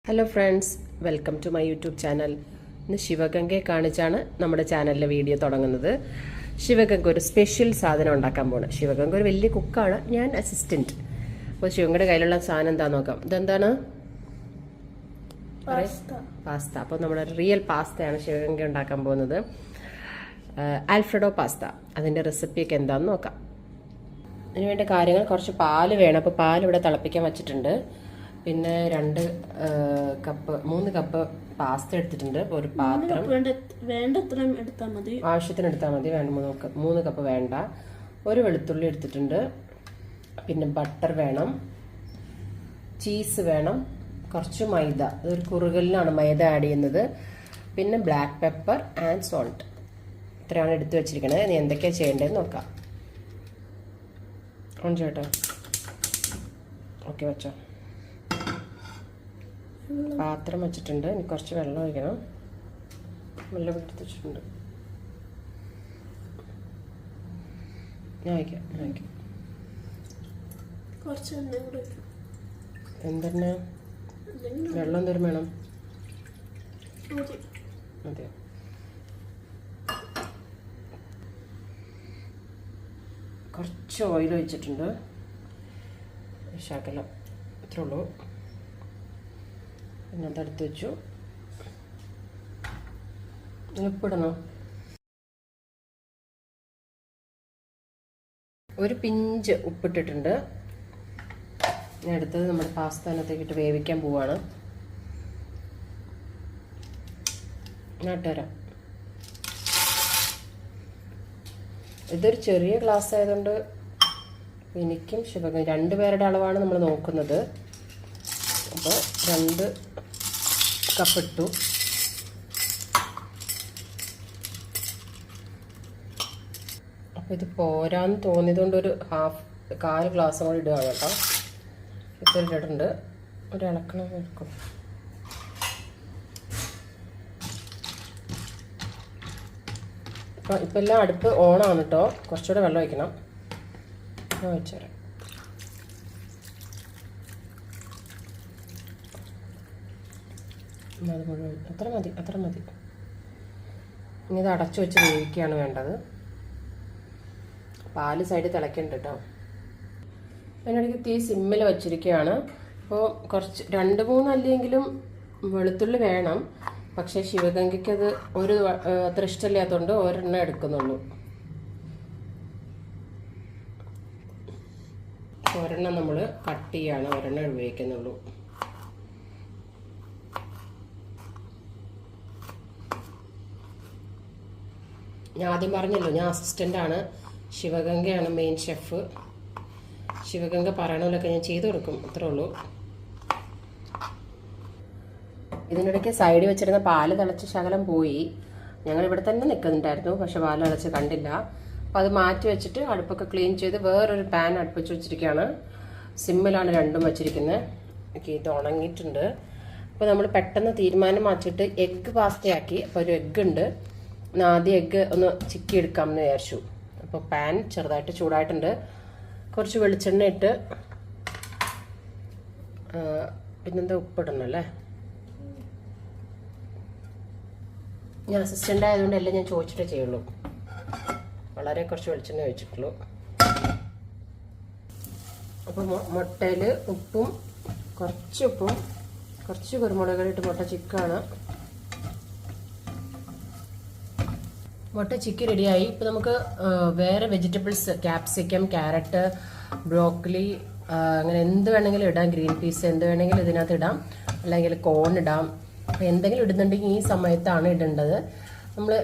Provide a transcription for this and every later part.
Hello friends, welcome to my YouTube channel. ഇന്ന് ശിവഗംഗയെ കാണിച്ചാണ് നമ്മുടെ ചാനലിലെ വീഡിയോ തുടങ്ങുന്നത്. ശിവഗംഗ ഒരു സ്പെഷ്യൽ സാധനം ഉണ്ടാക്കാൻ പോണ്. ശിവഗംഗ ഒരു വലിയ കുക്കാണ്, ഞാൻ അസിസ്റ്റൻറ്റ്. അപ്പോൾ ശിവഗയുടെ കയ്യിലുള്ള സാധനം എന്താ നോക്കാം. ഇതെന്താണ്? പാസ്ത. അപ്പോൾ നമ്മുടെ റിയൽ പാസ്തയാണ് ശിവഗംഗ ഉണ്ടാക്കാൻ പോകുന്നത്. Alfredo pasta. അതിൻ്റെ റെസിപ്പിയൊക്കെ എന്താണെന്ന് നോക്കാം. അതിനുവേണ്ട കാര്യങ്ങൾ: കുറച്ച് പാല് വേണം. അപ്പോൾ പാൽ ഇവിടെ തിളപ്പിക്കാൻ വെച്ചിട്ടുണ്ട്. പിന്നെ 3 കപ്പ് പാസ്ത എടുത്തിട്ടുണ്ട്. ഒരു പാത്രം ആവശ്യത്തിന് എടുത്താൽ മതി. 3 കപ്പ് വേണ്ട. ഒരു വെളുത്തുള്ളി എടുത്തിട്ടുണ്ട്. പിന്നെ ബട്ടർ വേണം, ചീസ് വേണം, കുറച്ച് മൈദ. അതൊരു കുറുകലിനാണ് മൈദ ആഡ് ചെയ്യുന്നത്. പിന്നെ ബ്ലാക്ക് പെപ്പർ ആൻഡ് സോൾട്ട്. ഇത്രയാണ് എടുത്തു വെച്ചിരിക്കുന്നത്. ഇനി എന്തൊക്കെയാണ് ചെയ്യേണ്ടതെന്ന് നോക്കാം. ഓൺ ചേട്ടാ. ഓക്കെ, വെച്ചോ. പാത്രം വെച്ചിട്ടുണ്ട്. ഇനി കുറച്ച് വെള്ളം ഒഴിക്കണം. വെള്ളം എടുത്ത് വെച്ചിട്ടുണ്ട്. ഞാൻ വയ്ക്കാം. എന്തെന്നെ വെള്ളം എന്തോരം വേണം? അതെ. കുറച്ച് ഓയിൽ ഒഴിച്ചിട്ടുണ്ട്. ശകലം, ഇത്രേ ഉള്ളൂ. പിന്നെ അതെടുത്ത് വെച്ചു. ഉപ്പിടണം. ഒരു പിഞ്ച് ഉപ്പിട്ടിട്ടുണ്ട്. ഞാൻ അടുത്തത് നമ്മുടെ പാസ്തനകത്തേക്ക് ഇട്ട് വേവിക്കാൻ പോവാണ്. നാട്ടുവരാം. ഇതൊരു ചെറിയ ഗ്ലാസ് ആയതുകൊണ്ട് എനിക്കും ശിവഗം 2 പേരുടെ അളവാണ് നമ്മൾ നോക്കുന്നത്. അപ്പോൾ 2 കപ്പ് ഇട്ടു. അപ്പോൾ ഇത് പോരാന്ന് തോന്നിയതുകൊണ്ട് ഒരു 1/4 ഗ്ലാസ് കൂടി ഇടുകയാണ് കേട്ടോ. ഇത്ര ഇട്ടിട്ടുണ്ട്. ഒരു ഇളക്കണം എടുക്കും. അപ്പോൾ ഇപ്പം എല്ലാം അടുപ്പ് ഓണാണ് കേട്ടോ. കുറച്ചുകൂടെ വെള്ളം ഒഴിക്കണം. ഞാൻ ഒഴിച്ചുതരാം. അത് മുഴുവൻ അത്ര മതി. ഇനി ഇത് അടച്ചു വെച്ച് വേവിക്കുകയാണ് വേണ്ടത്. പാല് സൈഡ് തിളയ്ക്കുന്നുണ്ട് കേട്ടോ. അതിനിടയ്ക്ക് തീ സിമ്മിൽ വെച്ചിരിക്കുകയാണ്. അപ്പോൾ കുറച്ച് 2-3 അല്ലെങ്കിലും വെളുത്തുള്ളി വേണം. പക്ഷേ ശിവഗംഗയ്ക്ക് അത് അത്ര ഇഷ്ടമില്ലാത്തതുകൊണ്ട് ഒരെണ്ണം എടുക്കുന്നുള്ളൂ. ഒരെണ്ണം നമ്മൾ കട്ട് ചെയ്യാണ്, ഒരെണ്ണം ഉപയോഗിക്കുന്നുള്ളൂ. ഞാൻ ആദ്യം പറഞ്ഞല്ലോ, ഞാൻ അസിസ്റ്റൻ്റാണ്. ശിവഗംഗയാണ് മെയിൻ ഷെഫ്. ശിവഗംഗ പറയണമല്ലൊക്കെ ഞാൻ ചെയ്തു കൊടുക്കും, അത്രേ ഉള്ളൂ. ഇതിനിടയ്ക്ക് സൈഡിൽ വെച്ചിരുന്ന പാല് തിളച്ച് ശകലം പോയി. ഞങ്ങൾ ഇവിടെ തന്നെ നിൽക്കുന്നുണ്ടായിരുന്നു, പക്ഷെ പാല് തിളച്ച് കണ്ടില്ല. അപ്പോൾ അത് മാറ്റി വെച്ചിട്ട് അടുപ്പൊക്കെ ക്ലീൻ ചെയ്ത് വേറൊരു പാൻ അടുപ്പിച്ച് വെച്ചിരിക്കുകയാണ്. സിമ്മിലാണ് 2ഉം വെച്ചിരിക്കുന്നത്. ഓക്കെ, ഇത് ഉണങ്ങിയിട്ടുണ്ട്. അപ്പോൾ നമ്മൾ പെട്ടെന്ന് തീരുമാനം മാറ്റിയിട്ട് എഗ്ഗ് പാസ്തയാക്കി. അപ്പോൾ ഒരു എഗ്ഗ് ഉണ്ട്. ആദ്യം എഗ്ഗ് ഒന്ന് ചിക്കി എടുക്കാമെന്ന് വിചാരിച്ചു. അപ്പോൾ പാൻ ചെറുതായിട്ട് ചൂടായിട്ടുണ്ട്. കുറച്ച് വെളിച്ചെണ്ണ ഇട്ട് പിന്നെന്താ ഉപ്പിടണം അല്ലേ. ഞാൻ അസിസ്റ്റൻ്റ് ആയതുകൊണ്ട് എല്ലാം ഞാൻ ചോദിച്ചിട്ടേ ചെയ്യുള്ളൂ. വളരെ കുറച്ച് വെളിച്ചെണ്ണ ഒഴിച്ചിട്ടുള്ളൂ. അപ്പോൾ മുട്ടയിൽ ഉപ്പും കുറച്ച് കുരുമുളക് ഇട്ട് മുട്ട ചിക്കാണ്. മുട്ട ചിക്കി റെഡിയായി. ഇപ്പോൾ നമുക്ക് വേറെ വെജിറ്റബിൾസ്, ക്യാപ്സിക്കം, ക്യാരറ്റ്, ബ്രോക്കലി, അങ്ങനെ എന്ത് വേണമെങ്കിലും ഇടാം. ഗ്രീൻ പീസ് എന്ത് വേണമെങ്കിലും ഇതിനകത്ത് ഇടാം. അല്ലെങ്കിൽ കോൺ ഇടാം. അപ്പോൾ എന്തെങ്കിലും ഇടുന്നുണ്ടെങ്കിൽ ഈ സമയത്താണ് ഇടേണ്ടത്. നമ്മൾ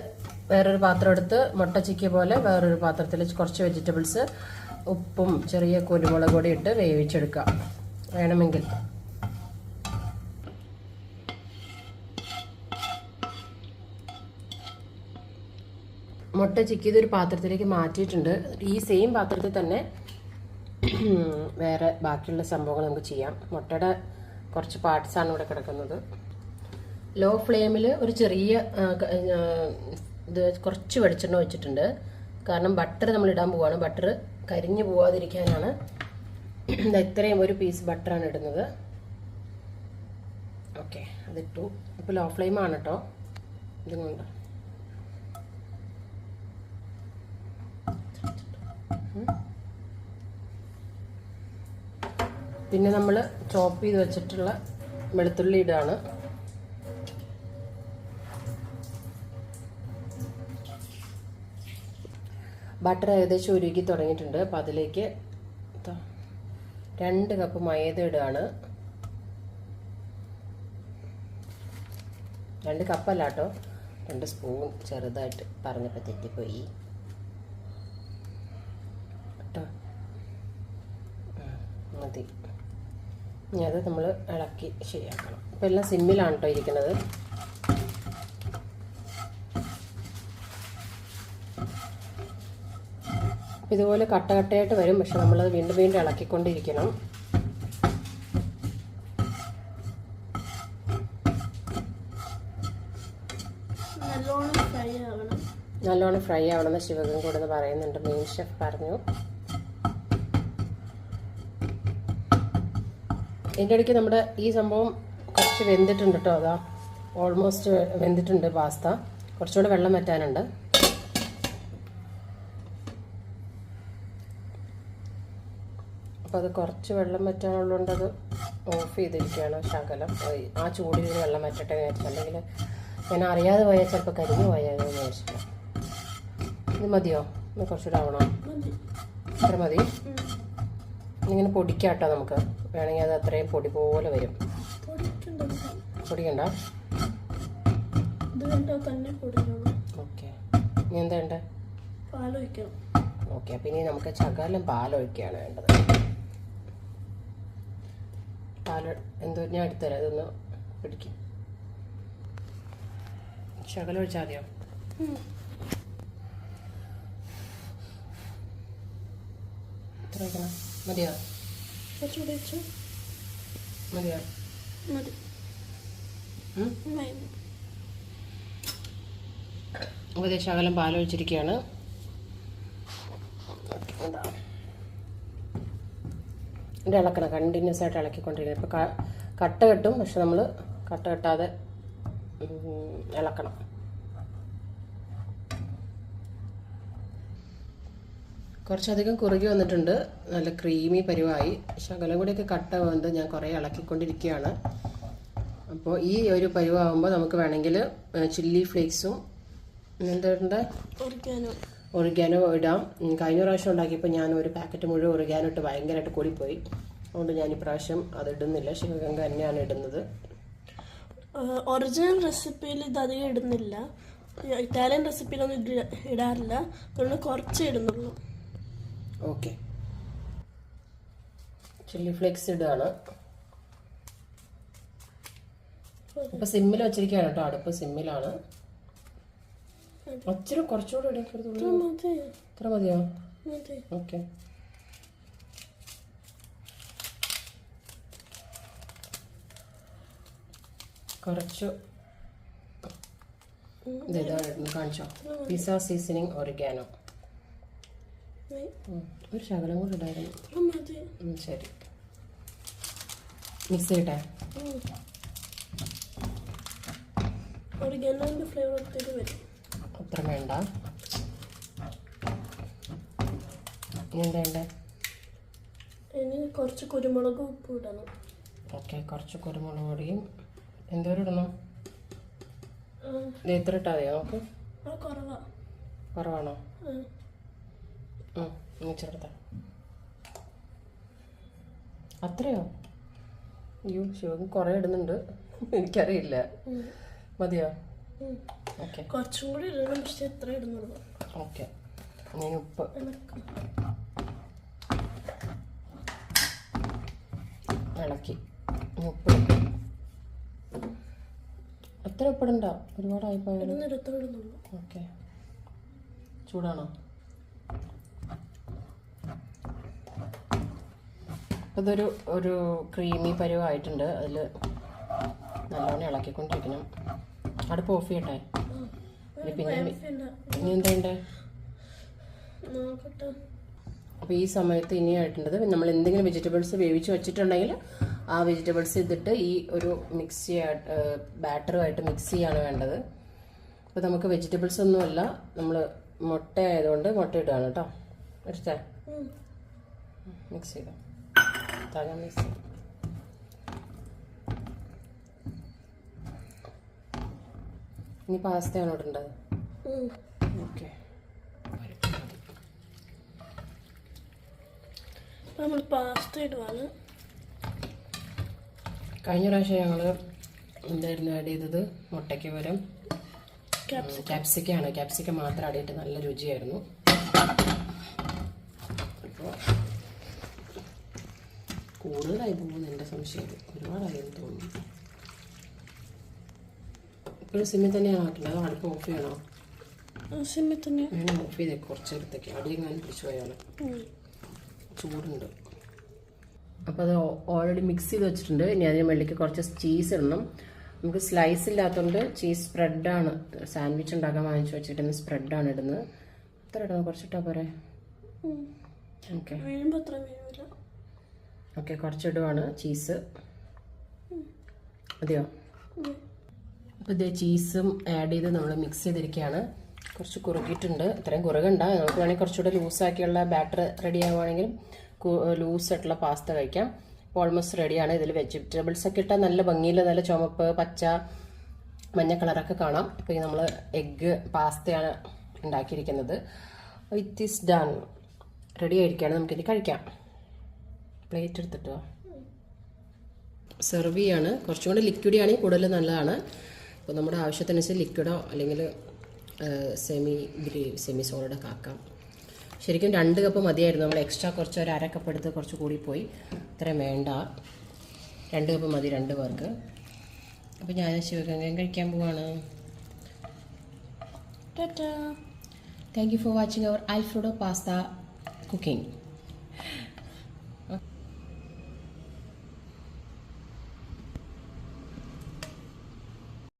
വേറൊരു പാത്രം എടുത്ത് മുട്ട ചിക്കിയ പോലെ വേറൊരു പാത്രത്തിൽ കുറച്ച് വെജിറ്റബിൾസ്, ഉപ്പും ചെറിയ കുരുമുളക് കൂടി ഇട്ട് വേവിച്ചെടുക്കാം വേണമെങ്കിൽ. മുട്ട ചിക്കിയതൊരു പാത്രത്തിലേക്ക് മാറ്റിയിട്ടുണ്ട്. ഈ സെയിം പാത്രത്തിൽ തന്നെ വേറെ ബാക്കിയുള്ള സംഭവങ്ങൾ നമുക്ക് ചെയ്യാം. മുട്ടയുടെ കുറച്ച് പാർട്സാണ് ഇവിടെ കിടക്കുന്നത്. ലോ ഫ്ലെയിമിൽ ഒരു ചെറിയ കുറച്ച് വെളിച്ചെണ്ണ വെച്ചിട്ടുണ്ട്. കാരണം ബട്ടർ നമ്മൾ ഇടാൻ പോവാണ്. ബട്ടർ കരിഞ്ഞു പോവാതിരിക്കാനാണ്. ഇത്രയും ഒരു പീസ് ബട്ടറാണ് ഇടുന്നത്. ഓക്കെ, അതിട്ടു. ഇപ്പോൾ ലോ ഫ്ലെയിമാണ് കേട്ടോ ഇതും കൊണ്ട്. പിന്നെ നമ്മൾ ചോപ്പ് ചെയ്ത് വെച്ചിട്ടുള്ള വെളുത്തുള്ളി ഇടാണ്. ബട്ടർ ഏകദേശം ഉരുകി തുടങ്ങിയിട്ടുണ്ട്. അപ്പോൾ അതിലേക്ക് 2 കപ്പ് മൈദ ഇടുകയാണ്. 2 കപ്പല്ല കേട്ടോ, 2 സ്പൂൺ. ചെറുതായിട്ട് പറഞ്ഞപ്പോൾ തെറ്റിപ്പോയി കേട്ടോ. മതി. ഇനി അത് നമ്മൾ ഇളക്കി ശരിയാക്കണം. അപ്പോൾ എല്ലാം സിമ്മിലാണ് കേട്ടോ ഇരിക്കുന്നത്. ഇതുപോലെ കട്ട കട്ടയായിട്ട് വരും, പക്ഷെ നമ്മളത് വീണ്ടും വീണ്ടും ഇളക്കിക്കൊണ്ടിരിക്കണം. നല്ലോണം ഫ്രൈ ആവണമെന്ന് ശിവകം കൂടെ എന്ന് പറയുന്നുണ്ട്, മെയിൻ ഷെഫ് പറഞ്ഞു. ഇതിൻ്റെ ഇടയ്ക്ക് നമ്മുടെ ഈ സംഭവം കുറച്ച് വെന്തിട്ടുണ്ട് കേട്ടോ. അതാ ഓൾമോസ്റ്റ് വെന്തിട്ടുണ്ട് പാസ്ത. കുറച്ചുകൂടെ വെള്ളം വറ്റാനുണ്ട്. അപ്പോൾ അത് കുറച്ച് വെള്ളം വറ്റാനുള്ളതുകൊണ്ട് അത് ഓഫ് ചെയ്തിരിക്കുകയാണ് ശകലം. ആ ചൂടിൽ വെള്ളം വറ്റട്ടെ വിചാരിച്ചു. അല്ലെങ്കിൽ ഞാൻ അറിയാതെ പോയാൽ ചിലപ്പോൾ കരിഞ്ഞു പോയാൽ വിചാരിച്ചില്ല. ഇത് മതിയോ? ഇത് കുറച്ചുകൂടെ ആവണോ? ഇത്ര മതി. ഇങ്ങനെ പൊടിക്കാട്ടോ നമുക്ക്. വേണമെങ്കിൽ അത് അത്രയും പൊടി പോലെ വരും. പൊടിക്കണ്ട. ഓക്കെ, ഇനി എന്താ വേണ്ടേ? ഓക്കെ, അപ്പം ഇനി നമുക്ക് ശകലം പാലൊഴിക്കുകയാണ് വേണ്ടത്. പാൽ എന്തോ ഞാൻ എടുത്തുതരാം. ഇതൊന്ന് പിടിക്കും. ശകലം ഒഴിച്ചാൽ മതിയോ? എത്ര വയ്ക്കണം? മതിയോ? മതിയോ? അപ്പോൾ ശകലം പാലൊഴിച്ചിരിക്കുകയാണ്. ഇത് ഇളക്കണം, കണ്ടിന്യൂസ് ആയിട്ട് ഇളക്കിക്കൊണ്ടിരിക്കണം. ഇപ്പോൾ കട്ട കെട്ടും, പക്ഷെ നമ്മൾ കട്ട കെട്ടാതെ ഇളക്കണം. കുറച്ചധികം കുറുകി വന്നിട്ടുണ്ട്. നല്ല ക്രീമി പരുവായി. ശകലം കൂടെയൊക്കെ കട്ട വന്ന് ഞാൻ കുറേ ഇളക്കിക്കൊണ്ടിരിക്കുകയാണ്. അപ്പോൾ ഈ ഒരു പരുവാകുമ്പോൾ നമുക്ക് വേണമെങ്കിൽ ചില്ലി ഫ്ലേക്സും എന്തുണ്ട് ഒറിഗാനോ ഇടാം. കഴിഞ്ഞ പ്രാവശ്യം ഉണ്ടാക്കിയപ്പോൾ ഞാൻ ഒരു പാക്കറ്റ് മുഴുവൻ ഒറിഗാനോ ഇട്ട് ഭയങ്കരമായിട്ട് കൂടിപ്പോയി. അതുകൊണ്ട് ഞാൻ ഇപ്രാവശ്യം അത് ഇടുന്നില്ല. ശിവഗംഗ തന്നെയാണ് ഇടുന്നത്. ഒറിജിനൽ റെസിപ്പിയിൽ ഇത് അധികം ഇടുന്നില്ല. ഇറ്റാലിയൻ റെസിപ്പിയിലൊന്നും ഇടാറില്ല. അതുകൊണ്ട് കുറച്ച് ഇടുന്നുള്ളൂ. ഓക്കെ, ചില്ലി ഫ്ലേക്സ് ഇടുകയാണ്. ഇപ്പം സിമ്മിൽ വെച്ചിരിക്കുകയാണ് കേട്ടോ. അടുപ്പ് സിമ്മിലാണ്. അച്ഛന് കുറച്ചുകൂടെ ഇത്ര മതിയോ? ഓക്കെ, കുറച്ച് ഇതാണ് കാണിച്ചോ. പിസ്സ സീസണിങ് ഒറിഗാനോ ഒരു ശകലം കൂടെ ഇടായിരുന്നു. ശരി, മിക്സ് ചെയ്യട്ടെ. ഒറിഗാനോന്റെ ഫ്ലേവർ വരും. അത്ര വേണ്ട. ഇനി എന്താ വേണ്ടേ? ഇനി കുറച്ച് കുരുമുളക് ഉപ്പ് ഇടണം. ഓക്കെ, കുറച്ച് കുരുമുളക് പൊടിയും. എന്തോരം ഇടണം? എത്ര ഇട്ടാൽ മതിയോ? നമുക്ക് കുറവാണോ? ചെറുതാ. അത്രയോ? അയ്യോ, ശിവൻ കുറേ ഇടുന്നുണ്ട്. എനിക്കറിയില്ല. മതിയോ? ഓക്കെ, കുറച്ചും കൂടി ഇടണം. പക്ഷെ എത്ര ഇടുന്നുള്ളൂ. ഓക്കെ, ഞാൻ ഉപ്പ് ഇളക്കി. ഉപ്പ് എത്ര ഉപ്പിടണ്ട, ഒരുപാടായി പോയാലും. ഓക്കെ, ചൂടാണോ? ഇതൊരു ഒരു ക്രീമി പരുവായിട്ടുണ്ട്. അതിൽ നല്ലോണം ഇളക്കിക്കൊണ്ടിരിക്കണം. അടുപ്പ് ഓഫ് ചെയ്യട്ടെ. പിന്നെ ഇനി എന്താ വേണ്ടേ? അപ്പോൾ ഈ സമയത്ത് ഇനി ആയിട്ടുള്ളത് നമ്മൾ എന്തെങ്കിലും വെജിറ്റബിൾസ് വേവിച്ച് വെച്ചിട്ടുണ്ടെങ്കിൽ ആ വെജിറ്റബിൾസ് ഇതിട്ട് ഈ ഒരു മിക്സ് ബാറ്ററുമായിട്ട് മിക്സ് ചെയ്യാണ് വേണ്ടത്. അപ്പോൾ നമുക്ക് വെജിറ്റബിൾസ് ഒന്നുമല്ല, നമ്മൾ മുട്ട ആയതുകൊണ്ട് മുട്ട ഇടുകയാണ് കേട്ടോ. എടുത്തേ മിക്സ് ചെയ്തോ, താഴെ മിക്സ് ചെയ്തു. ഇനി പാസ്തയാണോ ഇടേണ്ടത്? ഓക്കെ. നമ്മൾ പാസ്ത ഇടുവാണ്. കഴിഞ്ഞ പ്രാവശ്യം ഞങ്ങൾ എന്തായിരുന്നു ആഡ് ചെയ്തത്? മുട്ടയ്ക്ക് പകരം ക്യാപ്സിക്കാണ്. ക്യാപ്സിക്കം മാത്രം ആഡ് ചെയ്തിട്ട് നല്ല രുചിയായിരുന്നു. അപ്പോൾ കൂടുതലായി പോകുന്നു എൻ്റെ സംശയം, ഒരുപാടായി എന്ന് തോന്നുന്നു. ഇപ്പോഴും സിമ്മിൽ തന്നെയാണ് ആക്കുന്നത്, അത് അടുപ്പ് ഓഫ് ചെയ്യണോ? സിമ്മിൽ തന്നെ വേണം ഓഫ് ചെയ്തേ, കുറച്ചെടുത്തേക്ക് അടിയെങ്ങാനും പിടിച്ചു പോയാണ്, ചൂടുണ്ട്. അപ്പോൾ അത് ഓൾറെഡി മിക്സ് ചെയ്ത് വെച്ചിട്ടുണ്ട്. ഇനി അതിന് വെള്ളിക്ക് കുറച്ച് ചീസ് ഇടണം. നമുക്ക് സ്ലൈസ് ഇല്ലാത്തതുകൊണ്ട് ചീസ് സ്പ്രെഡാണ്, സാൻഡ്വിച്ച് ഉണ്ടാക്കാൻ വാങ്ങിച്ചു വെച്ചിട്ട് സ്പ്രെഡാണ് ഇടുന്നത്. എത്ര ഇടണം? കുറച്ചിട്ടാ പോരെ? ഓക്കെ ഓക്കെ, കുറച്ചിടുവാണ് ചീസ്. അതെയോ? അപ്പോൾ ഇതേ ചീസും ആഡ് ചെയ്ത് നമ്മൾ മിക്സ് ചെയ്തിരിക്കുകയാണ്. കുറച്ച് കുറുകിയിട്ടുണ്ട്, ഇത്രയും കുറുകണ്ട. നമുക്ക് വേണമെങ്കിൽ കുറച്ചുകൂടെ ലൂസാക്കിയുള്ള ബാറ്റർ റെഡി ആവുകയാണെങ്കിൽ ലൂസായിട്ടുള്ള പാസ്ത കഴിക്കാം. ഇപ്പോൾ ഓൾമോസ്റ്റ് റെഡിയാണ്. ഇതിൽ വെജിറ്റബിൾസ് ഒക്കെ ഇട്ടാൽ നല്ല ഭംഗിയിൽ നല്ല ചുമപ്പ്, പച്ച, മഞ്ഞ കളറൊക്കെ കാണാം. ഇപ്പോൾ നമ്മൾ എഗ്ഗ് പാസ്തയാണ് ഉണ്ടാക്കിയിരിക്കുന്നത്. ഇറ്റ് ഈസ് ഡൺ, റെഡി ആയിരിക്കുകയാണ്. നമുക്കിനി കഴിക്കാം. പ്ലേറ്റ് എടുത്തിട്ടോ സെർവ് ചെയ്യാണ്. കുറച്ചും കൂടി ലിക്വിഡ് ആണെങ്കിൽ കൂടുതൽ നല്ലതാണ്. അപ്പോൾ നമ്മുടെ ആവശ്യത്തിനനുസരിച്ച് ലിക്വിഡോ അല്ലെങ്കിൽ സെമി സോളിഡൊക്കെ ആക്കാം. ശരിക്കും 2 കപ്പ് മതിയായിരുന്നു. നമ്മൾ എക്സ്ട്രാ കുറച്ച് ഒരു 1/2 കപ്പ് എടുത്ത് കുറച്ച് കൂടിപ്പോയി. ഇത്രയും വേണ്ട, 2 കപ്പ് മതി 2 പേർക്ക്. അപ്പോൾ ഞാൻ ശിവഗംഗയും കഴിക്കാൻ പോവാണ്. Thank you for watching our Alfredo pasta cooking.